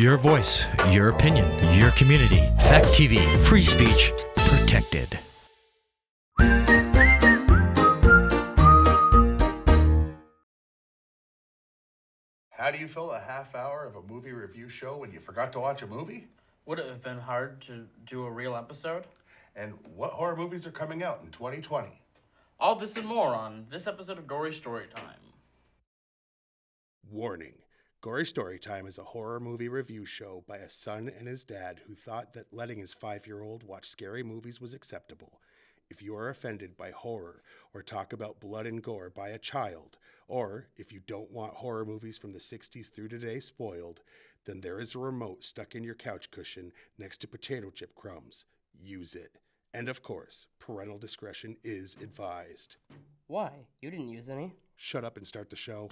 Your voice, your opinion, your community. Fact TV, free speech, protected. How do you fill a half hour of a movie review show when you forgot to watch a movie? Would it have been hard to do a real episode? And what horror movies are coming out in 2020? All this and more on this episode of Gory Storytime. Warning. Gory Storytime is a horror movie review show by a son and his dad who thought that letting his 5-year-old watch scary movies was acceptable. If you are offended by horror or talk about blood and gore by a child, or if you don't want horror movies from the 60s through today spoiled, then there is a remote stuck in your couch cushion next to potato chip crumbs. Use it. And of course, parental discretion is advised. Why? You didn't use any. Shut up and start the show.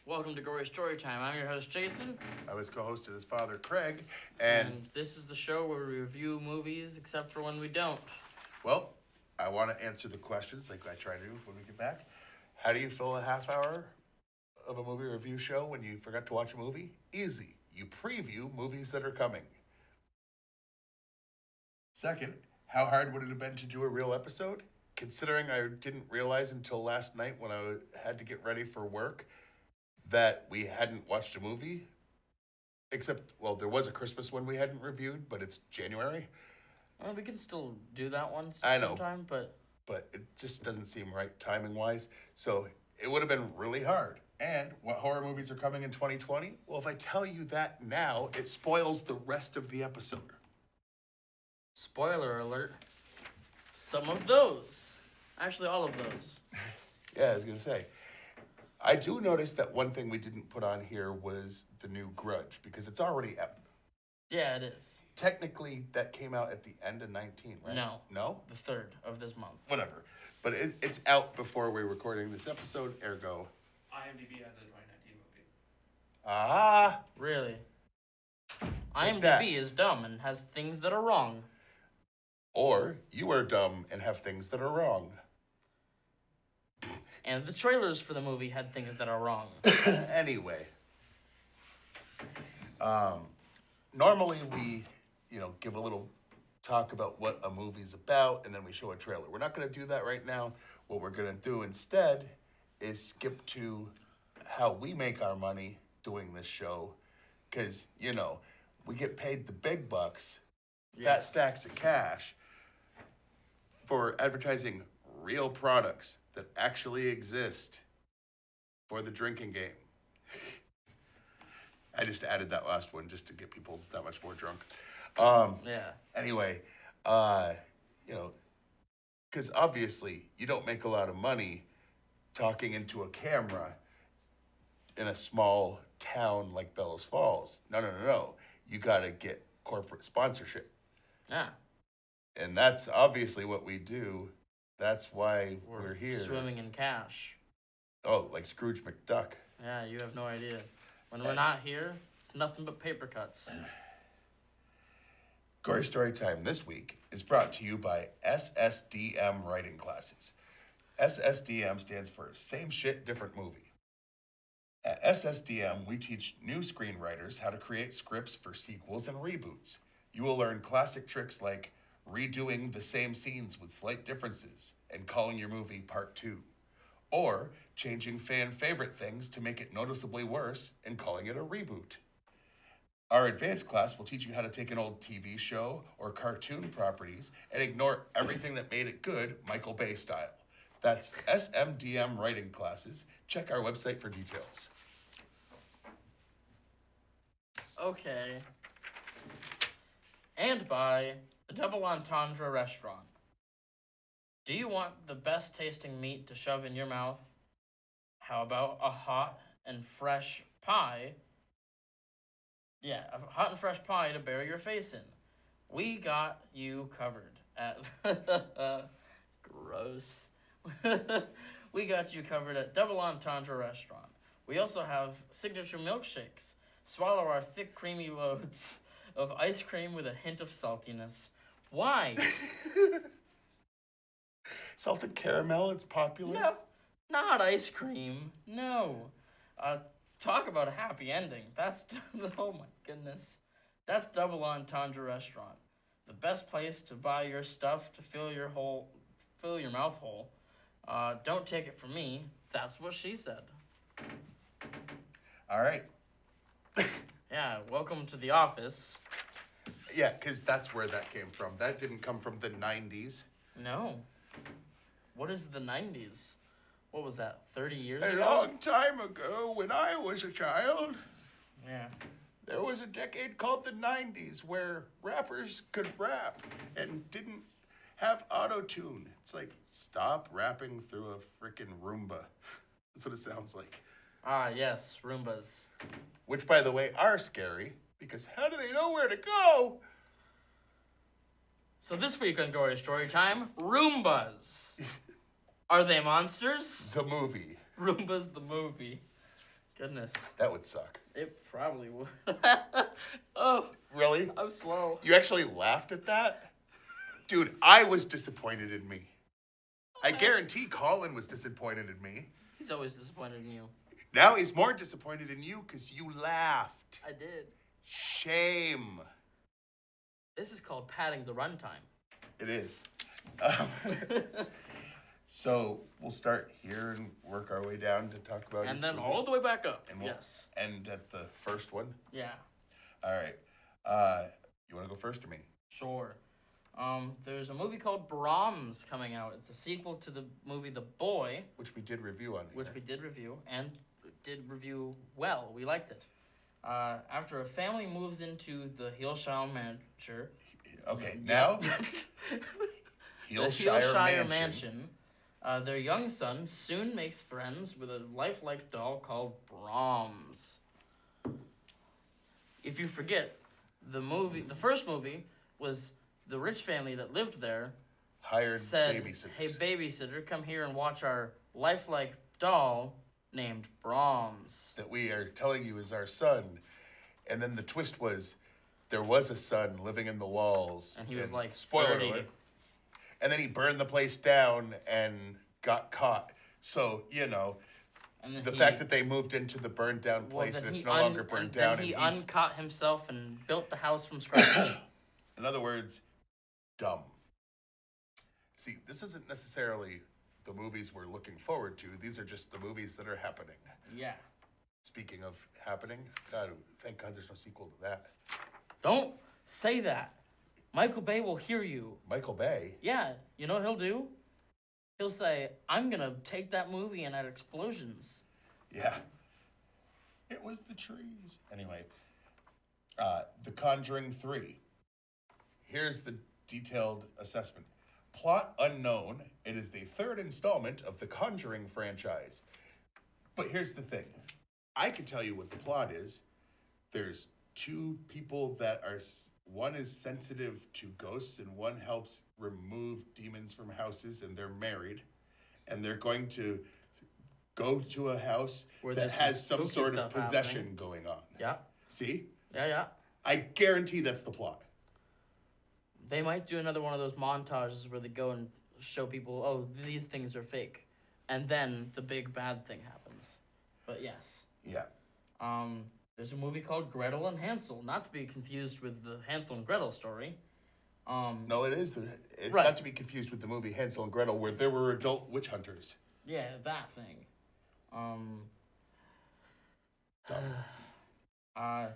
Welcome to Gory Storytime. I'm your host, Jason. I was co-hosted his father, Craig, and this is the show where we review movies except for when we don't. well, I want to answer the questions like I try to do when we get back. How do you fill a half hour of a movie review show when you forgot to watch a movie? Easy. You preview movies that are coming. Second, how hard would it have been to do a real episode? Considering I didn't realize until last night when I had to get ready for work that we hadn't watched a movie. Except, well, there was a Christmas one we hadn't reviewed, but it's January. Well, we can still do that one I know. sometime, but It just doesn't seem right timing-wise. So it would have been really hard. And what horror movies are coming in 2020? Well, if I tell you that now, it spoils the rest of the episode. spoiler alert, some of those. Actually, all of those. Yeah, I was going to say. I do notice that one thing we didn't put on here was the new Grudge, because it's already out. Yeah, it is. Technically, that came out at the end of 19, right? No. No? The 3rd of this month. Whatever. But it's out before we're recording this episode, ergo. IMDb has a 2019 movie. Ah! Really? Take that. IMDb is dumb and has things that are wrong. Or you are dumb and have things that are wrong. And the trailers for the movie had things that are wrong. Anyway. Normally we, give a little talk about what a movie's about, and then we show a trailer. We're not going to do that right now. What we're going to do instead is skip to how we make our money doing this show. Because, we get paid the big bucks, fat stacks of cash, for advertising real products that actually exist for the drinking game. I just added that last one just to get people that much more drunk. Yeah. Anyway, because obviously you don't make a lot of money talking into a camera in a small town like Bellows Falls. No. You got to get corporate sponsorship. Yeah. And that's obviously what we do. That's why we're here. Swimming in cash. Oh, like Scrooge McDuck. Yeah, you have no idea. When we're not here, it's nothing but paper cuts. Gory Storytime this week is brought to you by SSDM Writing Classes. SSDM stands for Same Shit, Different Movie. At SSDM, we teach new screenwriters how to create scripts for sequels and reboots. You will learn classic tricks like redoing the same scenes with slight differences and calling your movie Part 2. Or changing fan favorite things to make it noticeably worse and calling it a reboot. Our advanced class will teach you how to take an old TV show or cartoon properties and ignore everything that made it good Michael Bay style. That's SMDM Writing Classes. Check our website for details. Okay. And by the Double Entendre Restaurant. Do you want the best tasting meat to shove in your mouth? How about a hot and fresh pie? Yeah, a hot and fresh pie to bury your face in. We got you covered at gross. We got you covered at Double Entendre Restaurant. We also have signature milkshakes. Swallow our thick, creamy loads of ice cream with a hint of saltiness. Why? Salted caramel, it's popular. No, not ice cream. No. Talk about a happy ending. That's oh my goodness. That's Double Entendre Restaurant. The best place to buy your stuff to fill your mouth whole. Don't take it from me. That's what she said. All right. Yeah, welcome to the office. Yeah, because that's where that came from. That didn't come from the 90s. No. What is the 90s? What was that, 30 years A ago? long time ago, when I was a child, Yeah. there was a decade called the 90s where rappers could rap and didn't have auto-tune. It's like, stop rapping through a frickin' Roomba. That's what it sounds like. Ah, yes, Roombas. Which, by the way, are scary, because how do they know where to go? So this week on Gory Story Time, Roombas. Are they monsters? The movie. Roombas the movie. Goodness. That would suck. It probably would. Oh, Really? I'm slow. You actually laughed at that? Dude, I was disappointed in me. I guarantee Colin was disappointed in me. He's always disappointed in you. Now he's more disappointed in you because you laughed. I did. Shame. This is called padding the runtime. It is. So we'll start here and work our way down to talk about. And your then movie. all the way back up. And we'll Yes. end at the first one. Yeah. All right. You want to go first or me? Sure. There's a movie called Brahms coming out. It's a sequel to the movie The Boy, Which we did review on. which here. we did review and did review well. We liked it. After a family moves into the Hillshire Mansion. Okay, now The Hillshire Mansion. Their young son soon makes friends with a lifelike doll called Brahms. If you forget, the first movie was the rich family that lived there Hired said, babysitters. "Hey, babysitter, come here and watch our lifelike doll named Brahms." That we are telling you is our son. And then the twist was there was a son living in the walls. And he was like spoiler 30. alert. And then he burned the place down and got caught. So, you know, And then the he- fact that they moved into the burned down well, place then and it's he no longer burned then down. he And he's, uncaught himself and built the house from scratch. in other words, dumb. See, this isn't necessarily the movies we're looking forward to. These are just the movies that are happening. Yeah. Speaking of happening, God, thank God there's no sequel to that. Don't say that. Michael Bay will hear you. Michael Bay. Yeah, you know what he'll do? He'll say, "I'm gonna take that movie and add explosions." Yeah. It was the trees. Anyway, The Conjuring 3. Here's the detailed assessment. Plot unknown. It is the third installment of the Conjuring franchise. But here's the thing. I can tell you what the plot is. There's two people that are, one is sensitive to ghosts and one helps remove demons from houses, and they're married. And they're going to go to a house Where that there's has some spooky sort of stuff possession happening. going on. Yeah, See? yeah. I guarantee that's the plot. They might do another one of those montages where they go and show people, "Oh, these things are fake," and then the big bad thing happens. But yes. Yeah. There's a movie called Gretel and Hansel, not to be confused with the Hansel and Gretel story. No, it is. It's Right. not to be confused with the movie Hansel and Gretel, where there were adult witch hunters. Yeah, that thing. A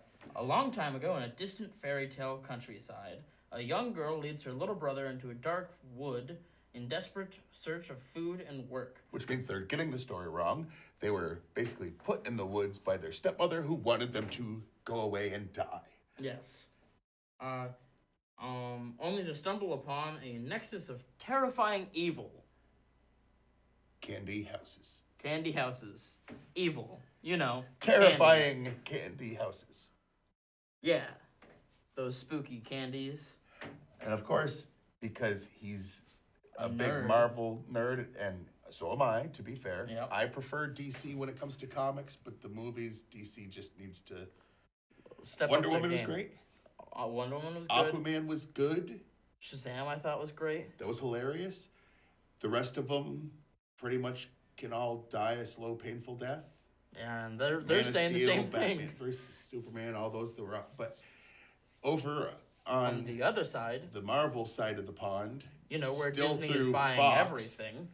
long time ago in a distant fairy tale countryside, a young girl leads her little brother into a dark wood in desperate search of food and work. Which means they're getting the story wrong. They were basically put in the woods by their stepmother who wanted them to go away and die. Yes. Only to stumble upon a nexus of terrifying evil. Candy houses. Candy houses. Evil. You know. Terrifying candy houses. Yeah, those spooky candies. And of course, because he's a big nerd. Marvel nerd, and so am I, to be fair. Yep. I prefer DC when it comes to comics, but the movies, DC just needs to. Step Wonder up the Woman was game. great. Wonder Woman was good. Aquaman was good. Shazam, I thought was great. That was hilarious. The rest of them pretty much can all die a slow, painful death. And they're Man of saying the Steel, same Batman thing. versus Superman, all those that were up. But over On on the other side, the Marvel side of the pond, where still Disney is through buying Fox, everything.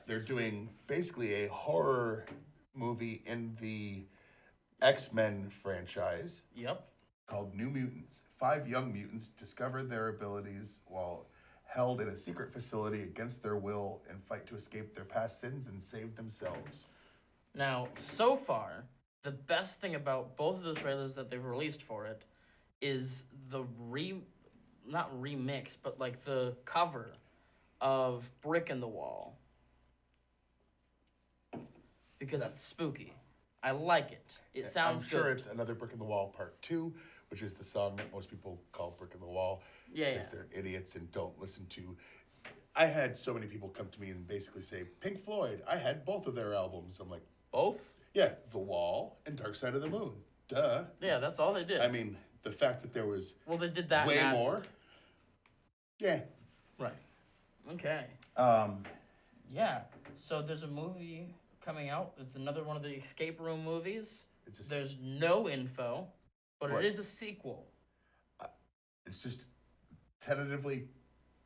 they're doing basically a horror movie in the X-Men franchise Yep. called New Mutants. 5 young mutants discover their abilities while held in a secret facility against their will and fight to escape their past sins and save themselves. Now, so far, the best thing about both of the trailers that they've released for it is the not remix, but like the cover of Brick in the Wall. Because it's spooky. I like it. It sounds I'm sure good. it's Another Brick in the Wall Part 2, which is the song that most people call Brick in the Wall. Yeah, Because they're idiots and don't listen to. I had so many people come to me and basically say, Pink Floyd, I had both of their albums. I'm like, Both? yeah, The Wall and Dark Side of the Moon. Duh. Yeah, that's all they did. I mean, the fact that there was well, they did that way in Acid. more. Yeah. Right. Okay. Um, Yeah. So there's a movie coming out. It's another one of the escape room movies. it's a, There's no info, but What? it is a sequel. it's just tentatively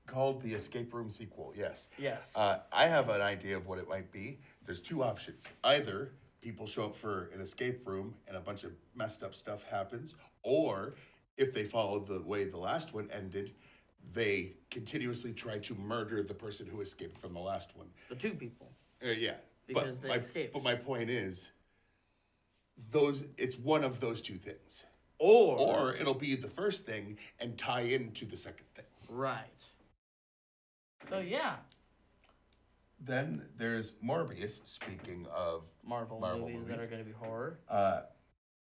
called the Escape Room sequel. Yes. Yes. I have an idea of what it might be. There's 2 options. Either people show up for an escape room and a bunch of messed up stuff happens, or if they follow the way the last one ended, they continuously try to murder the person who escaped from the last one. The 2 people. Yeah. Because they escaped. But my point is, it's one of those 2 things. Or it'll be the first thing and tie into the second thing. Right. So yeah, Then there's Morbius, speaking of Marvel movies that are going to be horror.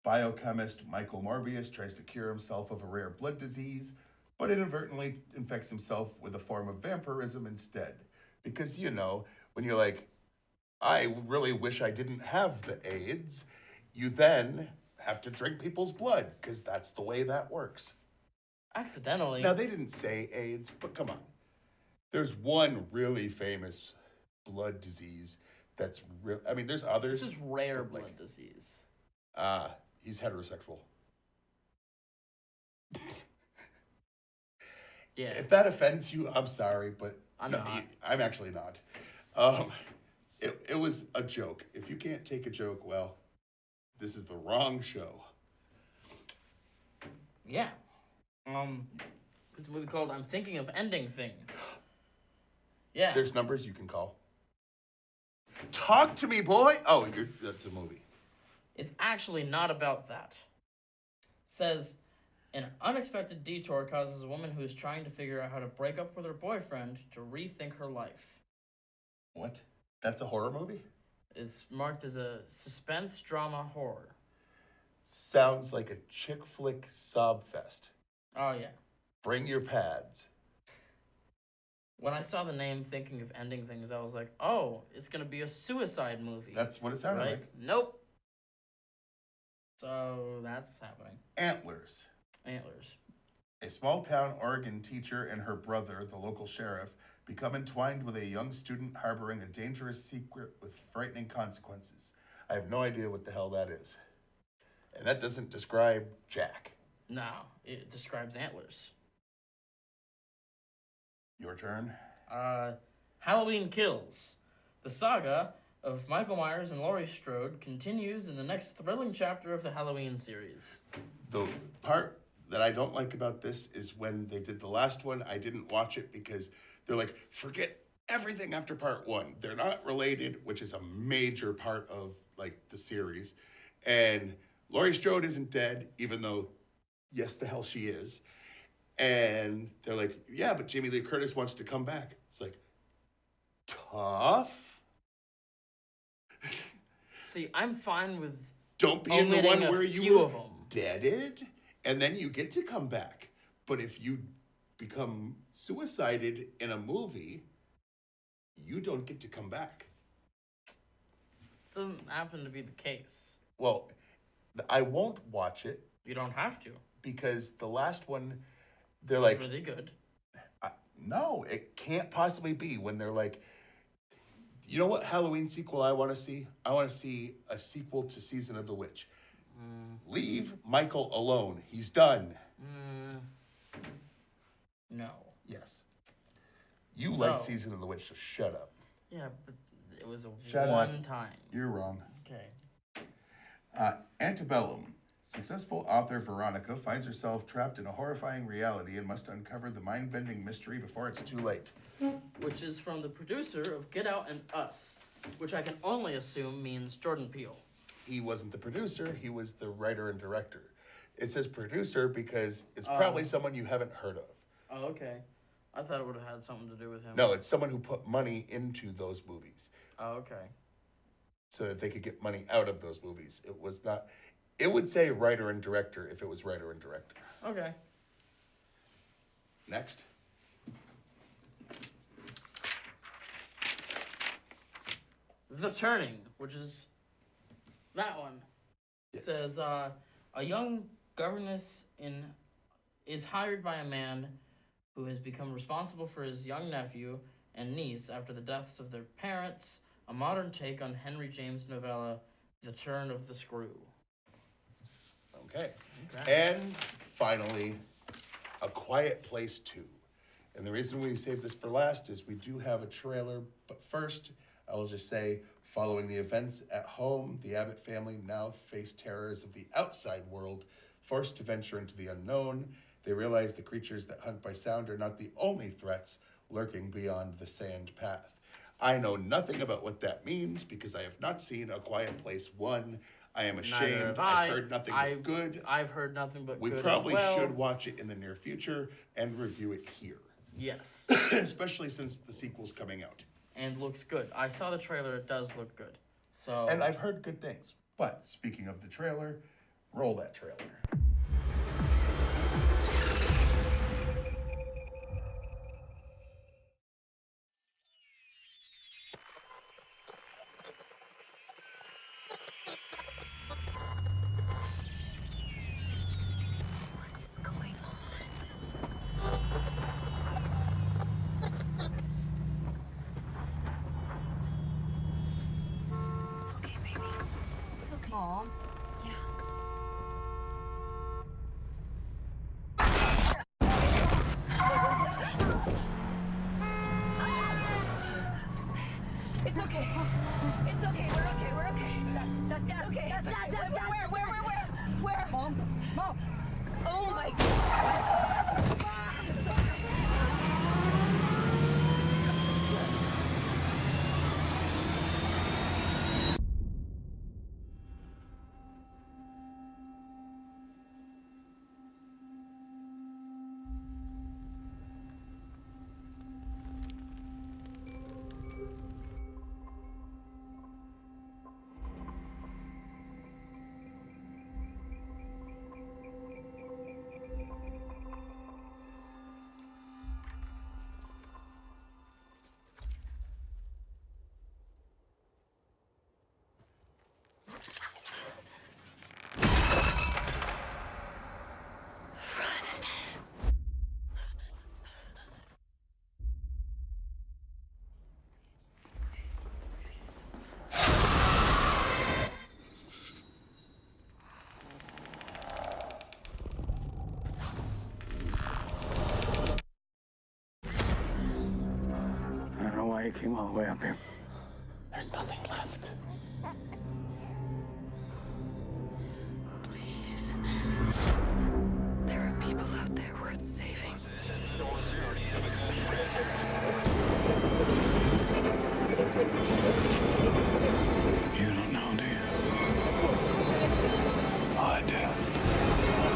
biochemist Michael Morbius tries to cure himself of a rare blood disease, but inadvertently infects himself with a form of vampirism instead. Because, when you're like, I really wish I didn't have the AIDS, you then have to drink people's blood, because that's the way that works. Accidentally. Now, they didn't say AIDS, but come on. There's one really famous blood disease that's real. I mean, there's others. This is rare but, blood disease. He's heterosexual. Yeah. If that offends you, I'm sorry, but I'm no, not. I'm actually not. It was a joke. If you can't take a joke, well, this is the wrong show. Yeah. It's a movie called I'm Thinking of Ending Things. Yeah. There's numbers you can call. Talk to me, boy. Oh, that's a movie. It's actually not about that. Says, an unexpected detour causes a woman who is trying to figure out how to break up with her boyfriend to rethink her life. What? That's a horror movie? It's marked as a suspense drama horror. Sounds like a chick flick sob fest. Oh, yeah. Bring your pads. When I saw the name Thinking of Ending Things, I was like, oh, it's going to be a suicide movie. That's what it sounded right? like. Nope. So that's happening. Antlers. Antlers. A small town Oregon teacher and her brother, the local sheriff, become entwined with a young student harboring a dangerous secret with frightening consequences. I have no idea what the hell that is. And that doesn't describe Jack. No, it describes antlers. Your turn. Halloween Kills. The saga of Michael Myers and Laurie Strode continues in the next thrilling chapter of the Halloween series. The part that I don't like about this is when they did the last one, I didn't watch it because they're like, forget everything after part 1. They're not related, which is a major part of like the series. And Laurie Strode isn't dead, even though, yes, the hell she is. And they're like, yeah, but Jamie Lee Curtis wants to come back. It's like, tough. See, I'm fine with Don't be in the one omitting a where few you were of 'em. deaded and then you get to come back. But if you become suicided in a movie, you don't get to come back. Doesn't happen to be the case. Well, I won't watch it You don't have to. because the last one, they're It's like, really good. no, it can't possibly be when they're like, you know what Halloween sequel I want to see? I want to see a sequel to Season of the Witch. Leave Michael alone. He's done. No. Yes. You like So- Season of the Witch, so shut up. Yeah, but it was a Shut up. one time. You're wrong. Okay. Antebellum. Successful author Veronica finds herself trapped in a horrifying reality and must uncover the mind-bending mystery before it's too late. Which is from the producer of Get Out and Us, which I can only assume means Jordan Peele. He wasn't the producer, he was the writer and director. It says producer because it's probably someone you haven't heard of. Oh, okay. I thought it would have had something to do with him. No, it's someone who put money into those movies Oh, okay. so that they could get money out of those movies. It was not, it would say writer and director if it was writer and director. Okay. Next. The Turning, which is that one. Yes. Says a young governess is hired by a man who has become responsible for his young nephew and niece after the deaths of their parents, a modern take on Henry James' novella The Turn of the Screw. Okay. And finally, A Quiet Place 2. And the reason we saved this for last is we do have a trailer, but first, I will just say, following the events at home, the Abbott family now face terrors of the outside world. Forced to venture into the unknown, they realize the creatures that hunt by sound are not the only threats lurking beyond the sand path. I know nothing about what that means because I have not seen A Quiet Place 1. I am ashamed. have I've I. heard nothing but good. I've heard nothing but We good probably as well. should watch it in the near future and review it here, Yes. especially since the sequel's coming out. And looks good. I saw the trailer. It does look good. So. And I've heard good things. But speaking of the trailer, roll that trailer. What is going on? It's okay, baby. It's okay. Mom. Yeah. It's okay. It's okay. We're okay. We're okay. That's okay. That's where? Mom. Mom. Oh my God. I don't know why you came all the way up here. There's nothing left. Please. There are people out there worth saving. You don't know, do you? Oh, I do.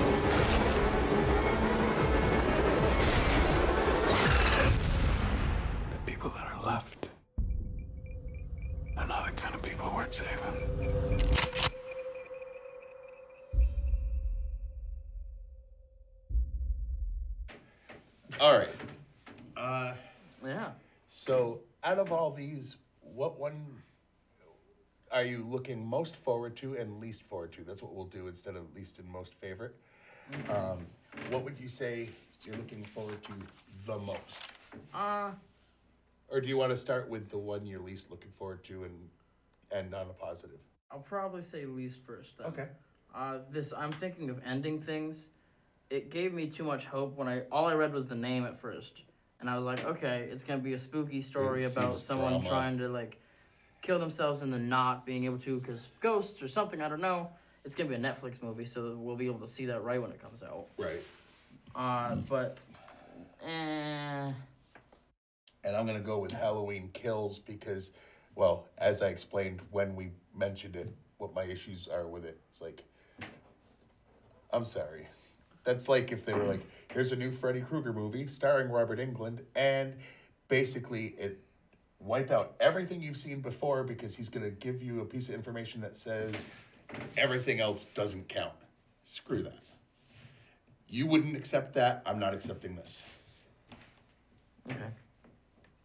The people that are left, they're not the kind of people worth saving. All right. Yeah. So, out of all these, what one are you looking most forward to and least forward to? That's what we'll do instead of least and most favorite. What would you say you're looking forward to the most? Or do you want to start with the one you're least looking forward to and end on a positive? I'll probably say least first then. Okay. I'm thinking of ending things. It gave me too much hope when all I read was the name at first. And I was like, okay, it's gonna be a spooky story It about seems someone drama. trying to like kill themselves and then not being able to because ghosts or something, I don't know. It's gonna be a Netflix movie, so we'll be able to see that right when it comes out. Right. And I'm going to go with Halloween Kills because, well, as I explained when we mentioned it, what my issues are with it. It's like, I'm sorry. That's like if they were like, here's a new Freddy Krueger movie starring Robert Englund, and basically it wipe out everything you've seen before because he's going to give you a piece of information that says everything else doesn't count. Screw that. You wouldn't accept that. I'm not accepting this. Okay.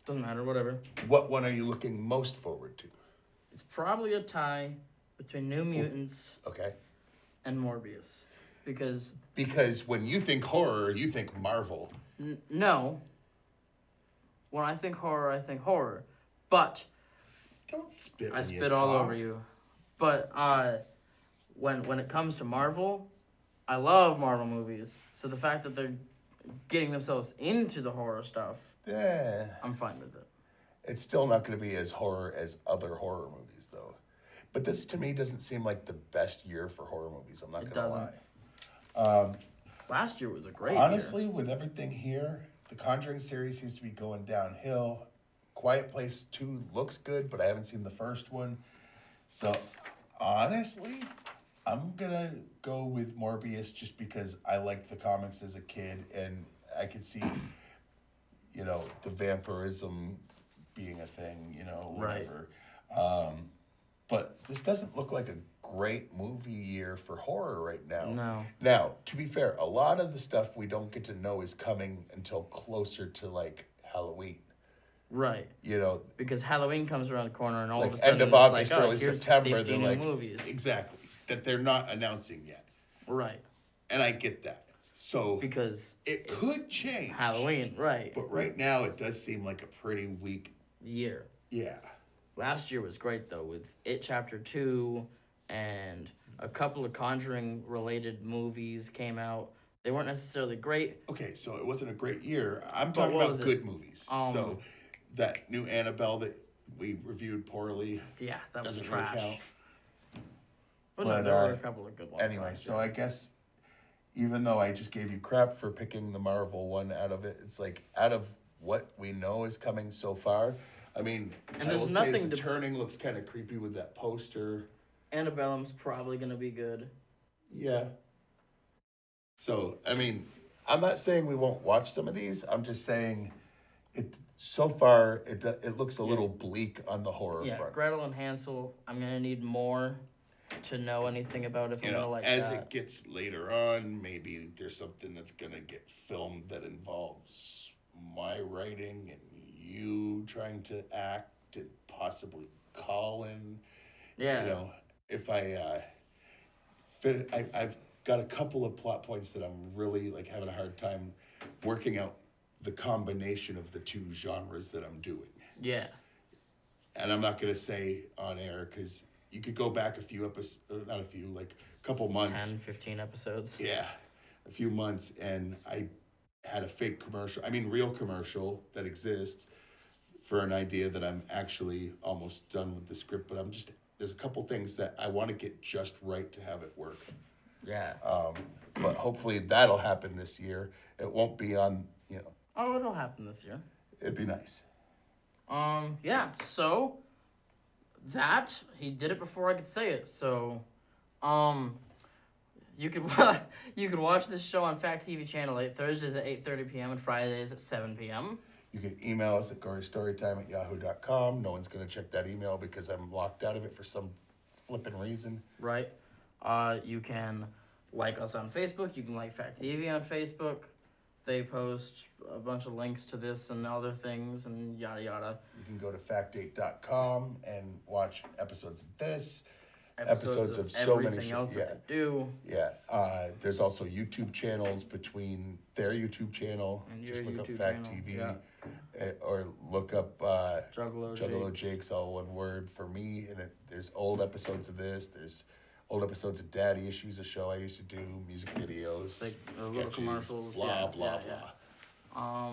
Doesn't matter, whatever. What one are you looking most forward to? It's probably a tie between New Mutants Okay. and Morbius. Because when you think horror, you think Marvel. No. When I think horror, I think horror. But Don't spit. I when you spit all talk. over you. But when it comes to Marvel, I love Marvel movies. So the fact that they're getting themselves into the horror stuff, Yeah. I'm fine with it. It's still not going to be as horror as other horror movies, though. But this, to me, doesn't seem like the best year for horror movies. I'm not It going to doesn't. lie. Last year was a great Honestly, year. with everything here, the Conjuring series seems to be going downhill. Quiet Place 2 looks good, but I haven't seen the first one. So, honestly, I'm going to go with Morbius just because I liked the comics as a kid, and I could see, the vampirism being a thing, whatever. Right. But this doesn't look like a great movie year for horror right now. No. Now, to be fair, a lot of the stuff we don't get to know is coming until closer to like Halloween. Right. Because Halloween comes around the corner and all Like of a sudden end of it's August, like, early here's September, 50 they're new like movies. exactly that they're not announcing yet, Right. and I get that. So Because it could change Halloween, right. but right now it does seem like a pretty weak. Year. Yeah. Last year was great though with It Chapter 2 and a couple of Conjuring related movies came out. They weren't necessarily great. Okay, so it wasn't a great year. I'm But talking what about was it? good movies. So that new Annabelle that we reviewed poorly Yeah, that was doesn't trash. really count. But But, no, there were a couple of good ones. Anyway, last so year. I guess even though I just gave you crap for picking the Marvel one out of it, it's like out of what we know is coming so far. I mean, And I there's will nothing say the to- Turning looks kind of creepy with that poster. Annabelle's probably gonna be good. Yeah. So, I mean, I'm not saying we won't watch some of these. I'm just saying it so far it looks a little bleak on the horror Yeah, front. Gretel and Hansel. I'm gonna need more to know anything about if You I'm gonna know, like as that. it gets later on, maybe there's something that's gonna get filmed that involves my writing and you trying to act and possibly Colin. Yeah. You know, if I've got a couple of plot points that I'm really like having a hard time working out the combination of the two genres that I'm doing. Yeah. And I'm not gonna say on air because you could go back a few episodes, not a few, like a couple months. 10, 15 episodes. Yeah, a few months, and I had a fake commercial. I mean, real commercial that exists for an idea that I'm actually almost done with the script. But there's a couple things that I want to get just right to have it work. Yeah. But hopefully that'll happen this year. It won't be on, Oh, it'll happen this year. it'd be nice. Yeah, so that he did it before I could say it. So, you could watch this show on Fact TV Channel 8 Thursdays at 8:30 p.m. and Fridays at 7 p.m. You can email us at gorystorytime@yahoo.com. No one's going to check that email because I'm locked out of it for some flippin' reason. Right? You can like us on Facebook. You can like Fact TV on Facebook. They post a bunch of links to this and other things and yada yada. You can go to factdate.com and watch episodes of this, episodes of so many everything else shows. that they do. Yeah. There's also YouTube channels between their YouTube channel. And Just your look YouTube up Fact channel, TV. yeah. Or look up Juggalo Jake's, all one word for me. And there's old episodes of this. There's old episodes of Daddy Issues, a show I used to do, music videos, Like little sketches, commercials. blah, yeah, blah, yeah, blah.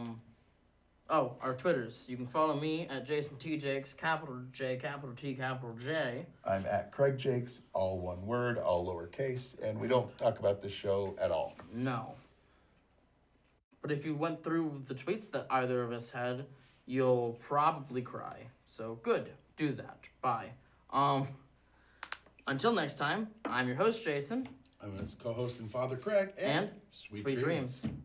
yeah. Oh, our Twitters. You can follow me at Jason T. Jakes, capital J, capital T, capital J. I'm at Craig Jakes, all one word, all lowercase, and we don't talk about this show at all. No. But if you went through the tweets that either of us had, you'll probably cry. So good. Do that. Bye. Until next time, I'm your host, Jason. I'm his co-host and father, Craig, And sweet sweet dreams. dreams.